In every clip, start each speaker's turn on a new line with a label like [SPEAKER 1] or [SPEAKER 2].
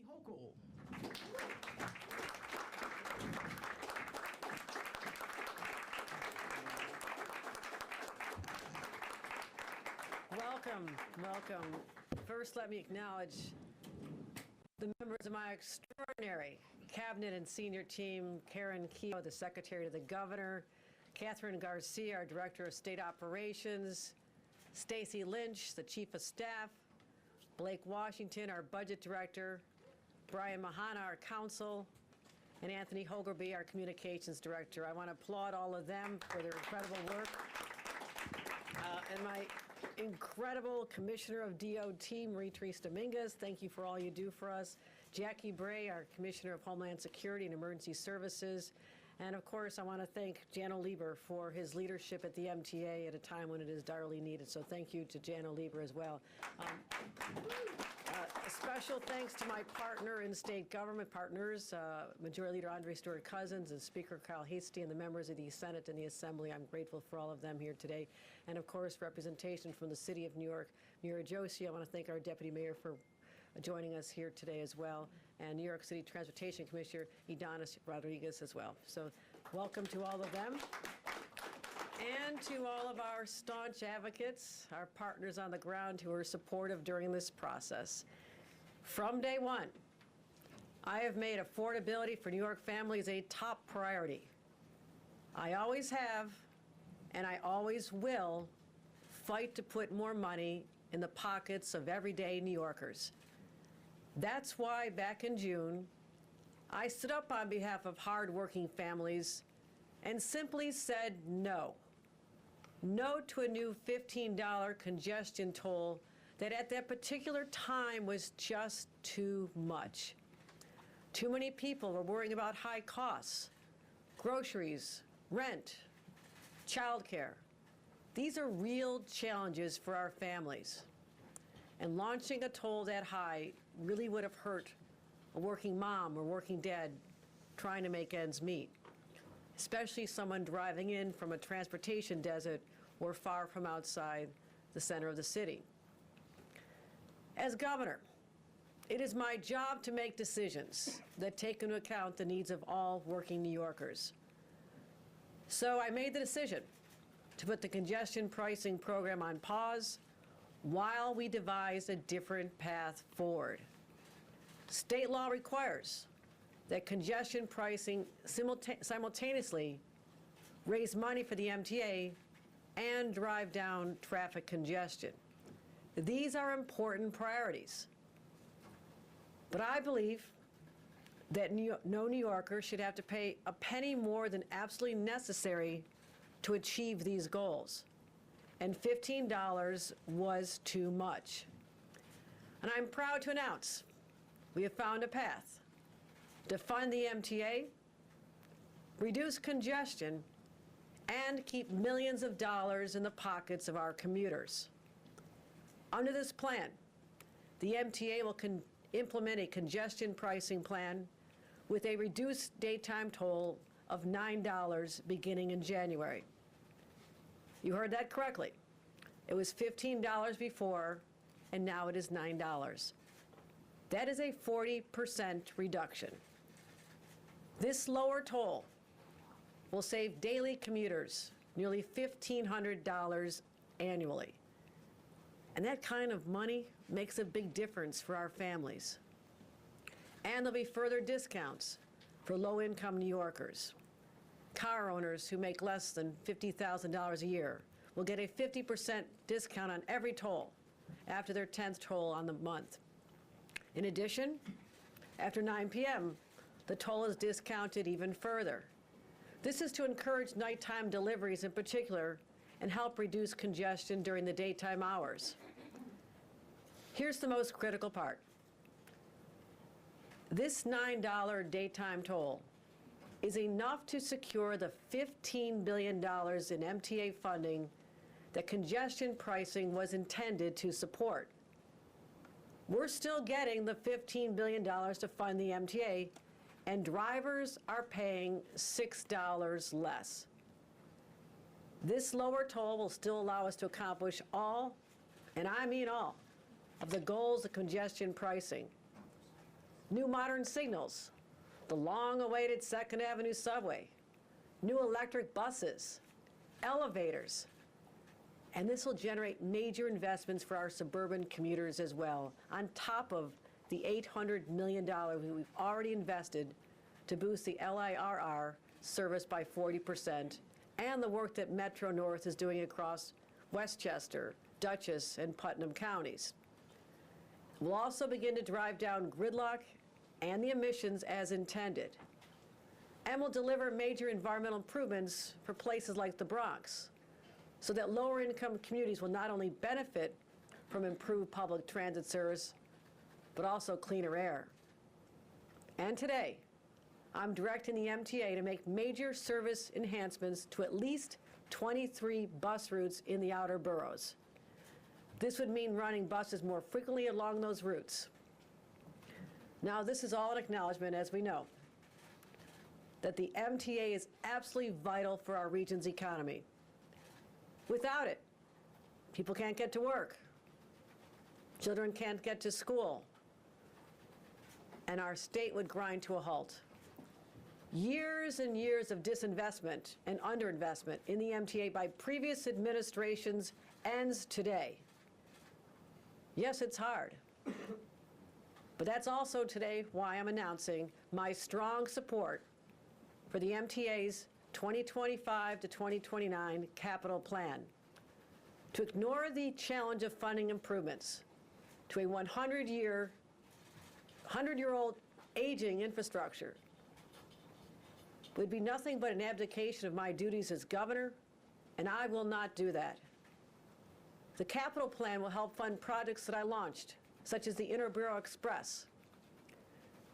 [SPEAKER 1] Hochul. Welcome, welcome. First, let me acknowledge the members of my extraordinary cabinet and senior team: Karen Keogh, the Secretary to the Governor; Catherine Garcia, our Director of State Operations; Stacy Lynch, the Chief of Staff; Blake Washington, our Budget Director; Brian Mahana, our Counsel; and Anthony Hogerby, our Communications Director. I want to applaud all of them for their incredible work. And my incredible Commissioner of DOT, Marie-Therese Dominguez, thank you for all you do for us. Jackie Bray, our Commissioner of Homeland Security and Emergency Services. And of course, I want to thank Jano Lieber for his leadership at the MTA at a time when it is direly needed. So thank you to Jano Lieber as well. A special thanks to my partner in state government partners, Majority Leader Andre Stewart Cousins and Speaker Kyle Hasty, and the members of the Senate and the Assembly. I'm grateful for all of them here today. And of course, representation from the City of New York, Mira Joshi. I want to thank our Deputy Mayor for joining us here today as well, and New York City Transportation Commissioner Idanis Rodriguez as well. So welcome to all of them. And to all of our staunch advocates, our partners on the ground who are supportive during this process. From day one, I have made affordability for New York families a top priority. I always have, and I always will, fight to put more money in the pockets of everyday New Yorkers. That's why back in June, I stood up on behalf of hardworking families and simply said no. No to a new $15 congestion toll that at that particular time was just too much. Too many people were worrying about high costs, groceries, rent, childcare. These are real challenges for our families. And launching a toll that high really would have hurt a working mom or working dad trying to make ends meet, especially someone driving in from a transportation desert or far from outside the center of the city. As governor, It is my job to make decisions that take into account the needs of all working New Yorkers. So I made the decision to put the congestion pricing program on pause while we devise a different path forward. State law requires that congestion pricing simultaneously raise money for the MTA and drive down traffic congestion. These are important priorities. But I believe that no New Yorker should have to pay a penny more than absolutely necessary to achieve these goals. And $15 was too much. And I'm proud to announce we have found a path to fund the MTA, reduce congestion, and keep millions of dollars in the pockets of our commuters. Under this plan, the MTA will implement a congestion pricing plan with a reduced daytime toll of $9 beginning in January. You heard that correctly. It was $15 before, and now it is $9. That is a 40% reduction. This lower toll will save daily commuters nearly $1,500 annually. And that kind of money makes a big difference for our families. And there'll be further discounts for low-income New Yorkers. Car owners who make less than $50,000 a year will get a 50% discount on every toll after their 10th toll on the month. In addition, after 9 p.m., the toll is discounted even further. This is to encourage nighttime deliveries in particular and help reduce congestion during the daytime hours. Here's the most critical part. This $9 daytime toll is enough to secure the $15 billion in MTA funding that congestion pricing was intended to support. We're still getting the $15 billion to fund the MTA, and drivers are paying $6 less. This lower toll will still allow us to accomplish all, and I mean all, of the goals of congestion pricing. New modern signals, the long-awaited 2nd Avenue subway, new electric buses, elevators, and this will generate major investments for our suburban commuters as well, on top of the $800 million we've already invested to boost the LIRR service by 40%, and the work that Metro North is doing across Westchester, Dutchess, and Putnam counties. We'll also begin to drive down gridlock and the emissions as intended. And we'll deliver major environmental improvements for places like the Bronx, so that lower-income communities will not only benefit from improved public transit service, but also cleaner air. And today, I'm directing the MTA to make major service enhancements to at least 23 bus routes in the outer boroughs. This would mean running buses more frequently along those routes. Now, this is all an acknowledgement, as we know, that the MTA is absolutely vital for our region's economy. Without it, people can't get to work, children can't get to school, and our state would grind to a halt. Years and years of disinvestment and underinvestment in the MTA by previous administrations ends today. Yes, it's hard. But that's also today why I'm announcing my strong support for the MTA's 2025 to 2029 capital plan to ignore the challenge of funding improvements to a 100-year-old aging infrastructure would be nothing but an abdication of my duties as governor, and I will not do that. The capital plan will help fund projects that I launched, such as the Interborough Express.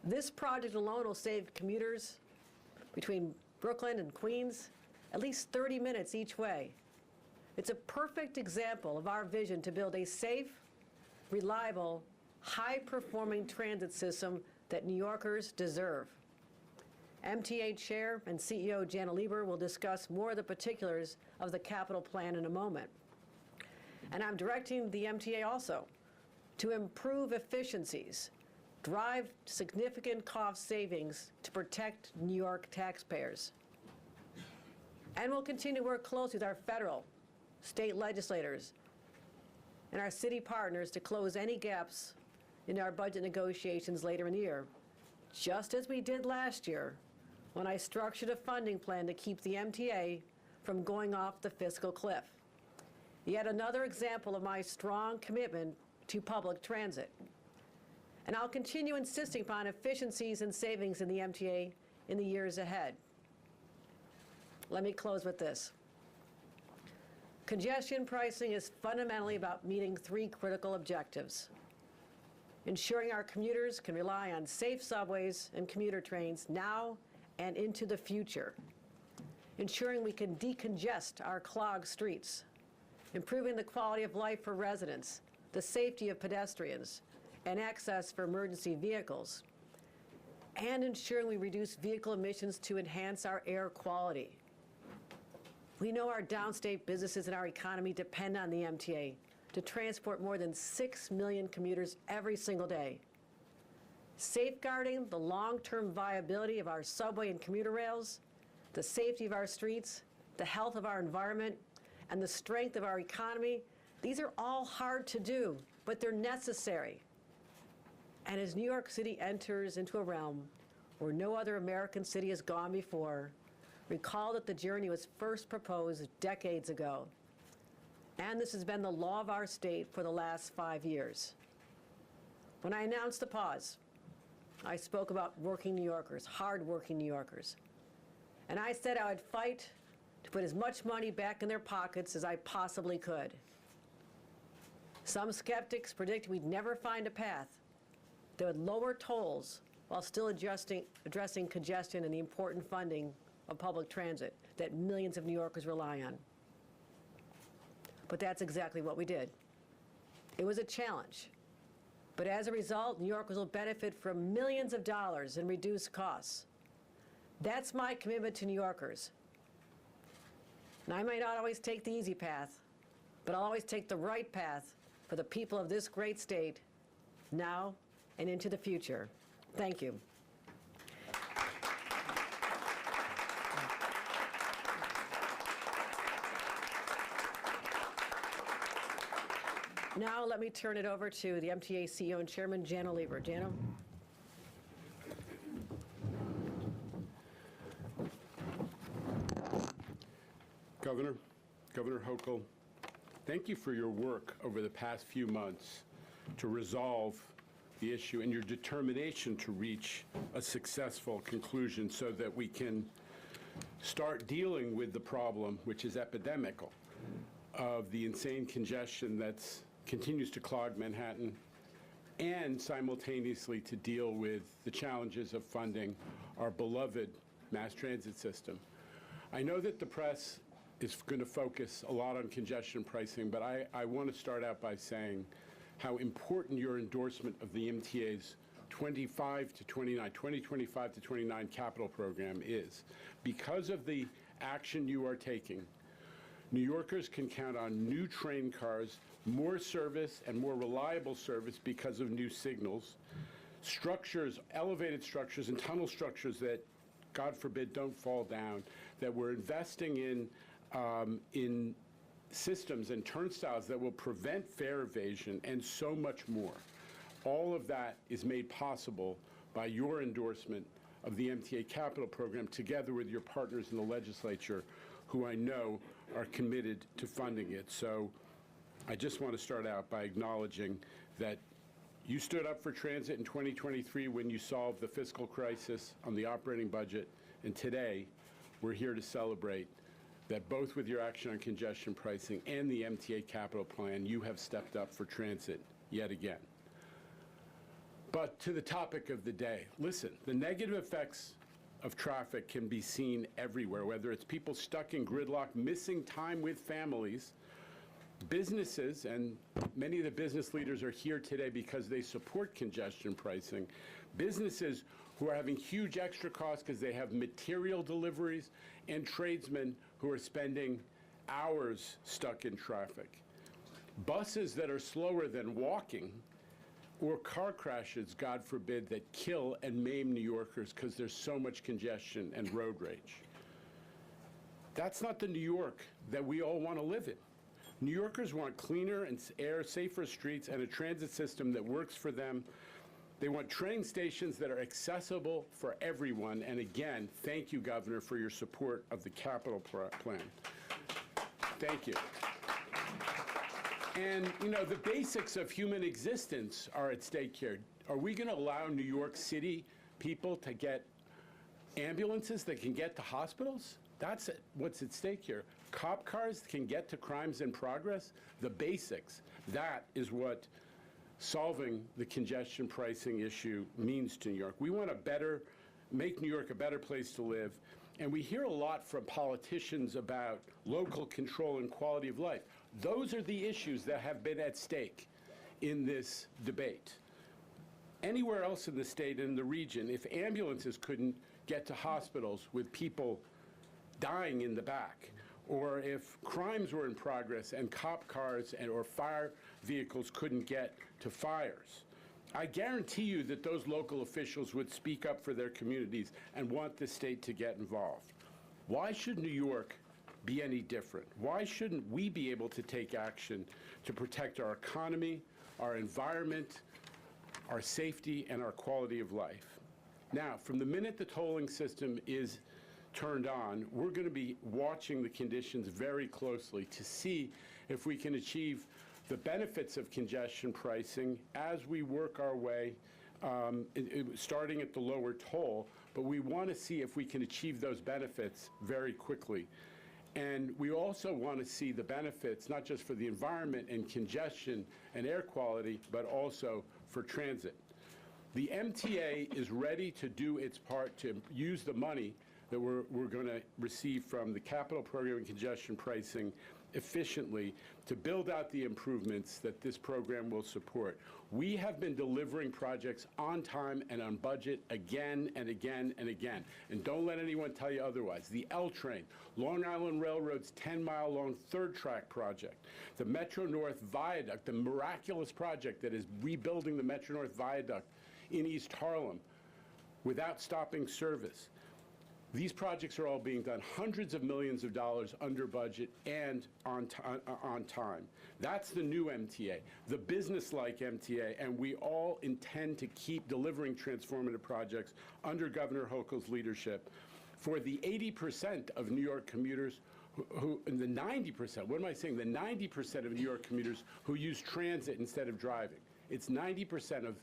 [SPEAKER 1] This project alone will save commuters between Brooklyn and Queens at least 30 minutes each way. It's a perfect example of our vision to build a safe, reliable, high-performing transit system that New Yorkers deserve. MTA Chair and CEO Jana Lieber will discuss more of the particulars of the capital plan in a moment. And I'm directing the MTA also to improve efficiencies drive significant cost savings to protect New York taxpayers. And we'll continue to work closely with our federal, state legislators, and our city partners to close any gaps in our budget negotiations later in the year, just as we did last year when I structured a funding plan to keep the MTA from going off the fiscal cliff. Yet another example of my strong commitment to public transit. And I'll continue insisting upon efficiencies and savings in the MTA in the years ahead. Let me close with this. Congestion pricing is fundamentally about meeting three critical objectives: ensuring our commuters can rely on safe subways and commuter trains now and into the future, ensuring we can decongest our clogged streets, improving the quality of life for residents, the safety of pedestrians, and access for emergency vehicles, and ensuring we reduce vehicle emissions to enhance our air quality. We know our downstate businesses and our economy depend on the MTA to transport more than 6 million commuters every single day. Safeguarding the long-term viability of our subway and commuter rails, the safety of our streets, the health of our environment, and the strength of our economy, these are all hard to do, but they're necessary. And as New York City enters into a realm where no other American city has gone before, recall that the journey was first proposed decades ago. And this has been the law of our state for the last 5 years. When I announced the pause, I spoke about working New Yorkers, hard-working New Yorkers. And I said I would fight to put as much money back in their pockets as I possibly could. Some skeptics predicted we'd never find a path that would lower tolls while still addressing congestion and the important funding of public transit that millions of New Yorkers rely on. But that's exactly what we did. It was a challenge. But as a result, New Yorkers will benefit from millions of dollars in reduced costs. That's my commitment to New Yorkers. And I may not always take the easy path, but I'll always take the right path for the people of this great state, now and into the future. Thank you. Now let me turn it over to the MTA CEO and Chairman, Janno Lieber. Janno.
[SPEAKER 2] Governor Hochul, thank you for your work over the past few months to resolve the issue and your determination to reach a successful conclusion so that we can start dealing with the problem, which is epidemical, of the insane congestion that continues to clog Manhattan, and simultaneously to deal with the challenges of funding our beloved mass transit system. I know that the press is going to focus a lot on congestion pricing, but I want to start out by saying how important your endorsement of the MTA's 2025 to 29 capital program is. Because of the action you are taking, New Yorkers can count on new train cars, more service and more reliable service because of new signals, structures, elevated structures and tunnel structures that, God forbid, don't fall down, that we're investing in systems and turnstiles that will prevent fare evasion, and so much more. All of that is made possible by your endorsement of the MTA capital program, together with your partners in the legislature, who I know are committed to funding it. So I just want to start out by acknowledging that you stood up for transit in 2023 when you solved the fiscal crisis on the operating budget, and today we're here to celebrate that both with your action on congestion pricing and the MTA capital plan, you have stepped up for transit yet again. But to the topic of the day, listen, the negative effects of traffic can be seen everywhere, whether it's people stuck in gridlock, missing time with families, businesses, and many of the business leaders are here today because they support congestion pricing, businesses who are having huge extra costs because they have material deliveries, and tradesmen who are spending hours stuck in traffic. Buses that are slower than walking or car crashes, God forbid, that kill and maim New Yorkers because there's so much congestion and road rage. That's not the New York that we all want to live in. New Yorkers want cleaner and air, safer streets, and a transit system that works for them. They want train stations that are accessible for everyone. And again, thank you, Governor, for your support of the capital plan. Thank you. And, you know, the basics of human existence are at stake here. Are we going to allow New York City people to get ambulances that can get to hospitals? That's what's at stake here. Cop cars can get to crimes in progress. The basics. That is what solving the congestion pricing issue means to New York. We want to make New York a better place to live. And we hear a lot from politicians about local control and quality of life. Those are the issues that have been at stake in this debate. Anywhere else in the state and the region, if ambulances couldn't get to hospitals with people dying in the back, or if crimes were in progress and cop cars or fire vehicles couldn't get to fires, I guarantee you that those local officials would speak up for their communities and want the state to get involved. Why should New York be any different? Why shouldn't we be able to take action to protect our economy, our environment, our safety, and our quality of life? Now, from the minute the tolling system is turned on, we're going to be watching the conditions very closely to see if we can achieve the benefits of congestion pricing as we work our way, starting at the lower toll, but we want to see if we can achieve those benefits very quickly. And we also want to see the benefits, not just for the environment and congestion and air quality, but also for transit. The MTA is ready to do its part to use the money that we're going to receive from the capital program and congestion pricing efficiently to build out the improvements that this program will support. We have been delivering projects on time and on budget again and again and again. And don't let anyone tell you otherwise. The L train, Long Island Railroad's 10-mile-long third-track project, the Metro North Viaduct, the miraculous project that is rebuilding the Metro North Viaduct in East Harlem without stopping service. These projects are all being done hundreds of millions of dollars under budget and on time. That's the new MTA, the business-like MTA, and we all intend to keep delivering transformative projects under Governor Hochul's leadership for the 80% of New York commuters and the 90%, what am I saying? The 90% of New York commuters who use transit instead of driving. It's 90% of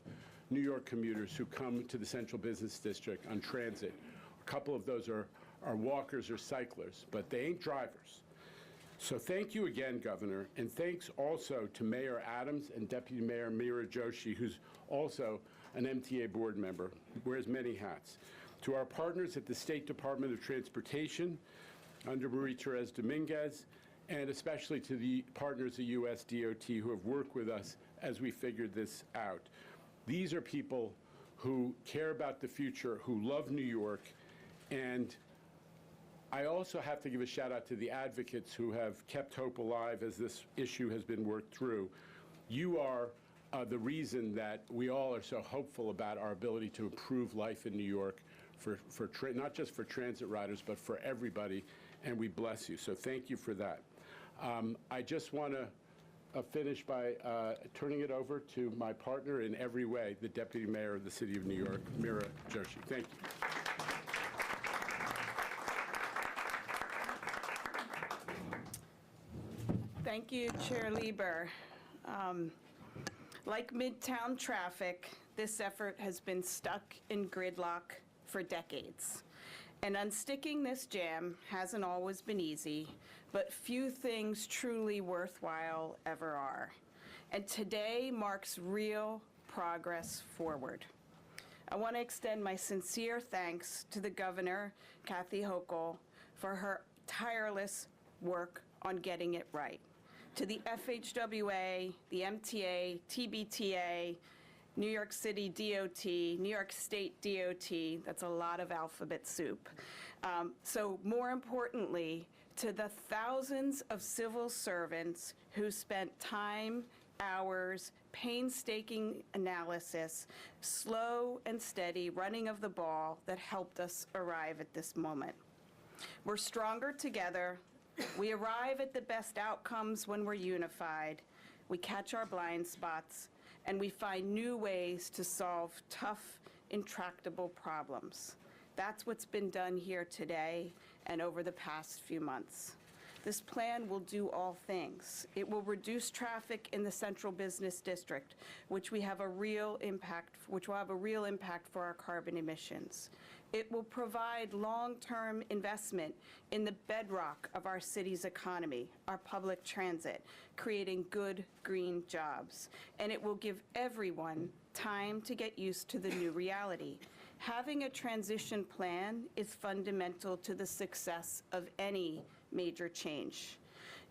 [SPEAKER 2] New York commuters who come to the Central Business District on transit. A couple of those are walkers or cyclists, but they ain't drivers. So thank you again, Governor, and thanks also to Mayor Adams and Deputy Mayor Meera Joshi, who's also an MTA board member, wears many hats. To our partners at the State Department of Transportation, under Marie-Therese Dominguez, and especially to the partners at US DOT who have worked with us as we figured this out. These are people who care about the future, who love New York, and I also have to give a shout out to the advocates who have kept hope alive as this issue has been worked through. You are the reason that we all are so hopeful about our ability to improve life in New York, not just for transit riders, but for everybody, and we bless you. So thank you for that. I just want to finish by turning it over to my partner in every way, the Deputy Mayor of the City of New York, Meera Joshi. Thank you.
[SPEAKER 3] Thank you, Chair Lieber. Like Midtown traffic, this effort has been stuck in gridlock for decades. And unsticking this jam hasn't always been easy, but few things truly worthwhile ever are. And today marks real progress forward. I want to extend my sincere thanks to the Governor, Kathy Hochul, for her tireless work on getting it right. To the FHWA, the MTA, TBTA, New York City DOT, New York State DOT, that's a lot of alphabet soup. So more importantly, to the thousands of civil servants who spent time hours, painstaking analysis, slow and steady running of the ball that helped us arrive at this moment. We're stronger together. We arrive at the best outcomes when we're unified. We catch our blind spots, and we find new ways to solve tough, intractable problems. That's what's been done here today and over the past few months. This plan will do all things. It will reduce traffic in the central business district, which will have a real impact for our carbon emissions. It will provide long-term investment in the bedrock of our city's economy, our public transit, creating good green jobs. And it will give everyone time to get used to the new reality. Having a transition plan is fundamental to the success of any major change.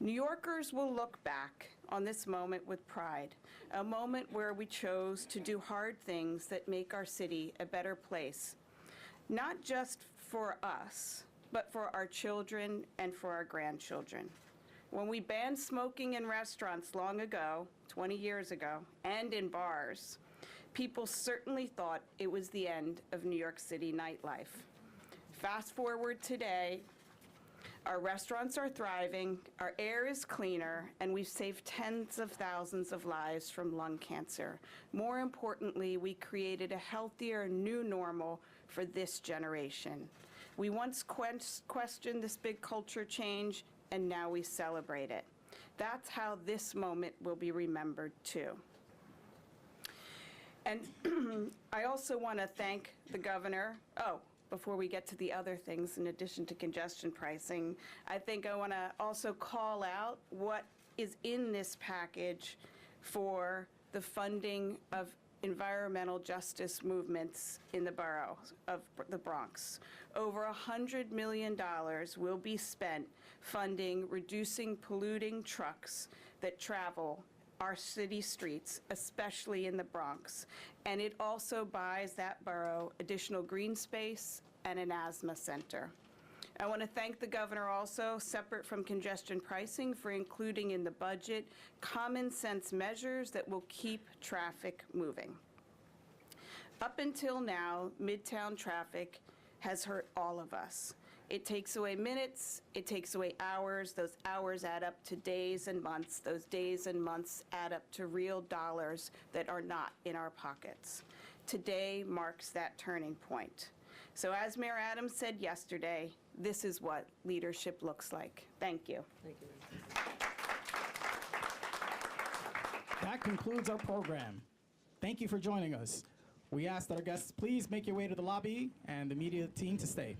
[SPEAKER 3] New Yorkers will look back on this moment with pride, a moment where we chose to do hard things that make our city a better place, not just for us, but for our children and for our grandchildren. When we banned smoking in restaurants long ago, 20 years ago, and in bars, people certainly thought it was the end of New York City nightlife. Fast forward today, our restaurants are thriving, our air is cleaner, and we've saved tens of thousands of lives from lung cancer. More importantly, we created a healthier new normal for this generation. We once questioned this big culture change, and now we celebrate it. That's how this moment will be remembered too. And I also want to thank the governor. Before we get to the other things, in addition to congestion pricing, I think I want to also call out what is in this package for the funding of environmental justice movements in the borough of the Bronx. Over $100 million will be spent funding reducing polluting trucks that travel our city streets, especially in the Bronx. And it also buys that borough additional green space and an asthma center. I want to thank the governor also, separate from congestion pricing, for including in the budget common sense measures that will keep traffic moving. Up until now, Midtown traffic has hurt all of us. It takes away minutes, it takes away hours, those hours add up to days and months, those days and months add up to real dollars that are not in our pockets. Today marks that turning point. So as Mayor Adams said yesterday, this is what leadership looks like. Thank you.
[SPEAKER 1] Thank you.
[SPEAKER 4] That concludes our program. Thank you for joining us. We ask that our guests please make your way to the lobby and the media team to stay.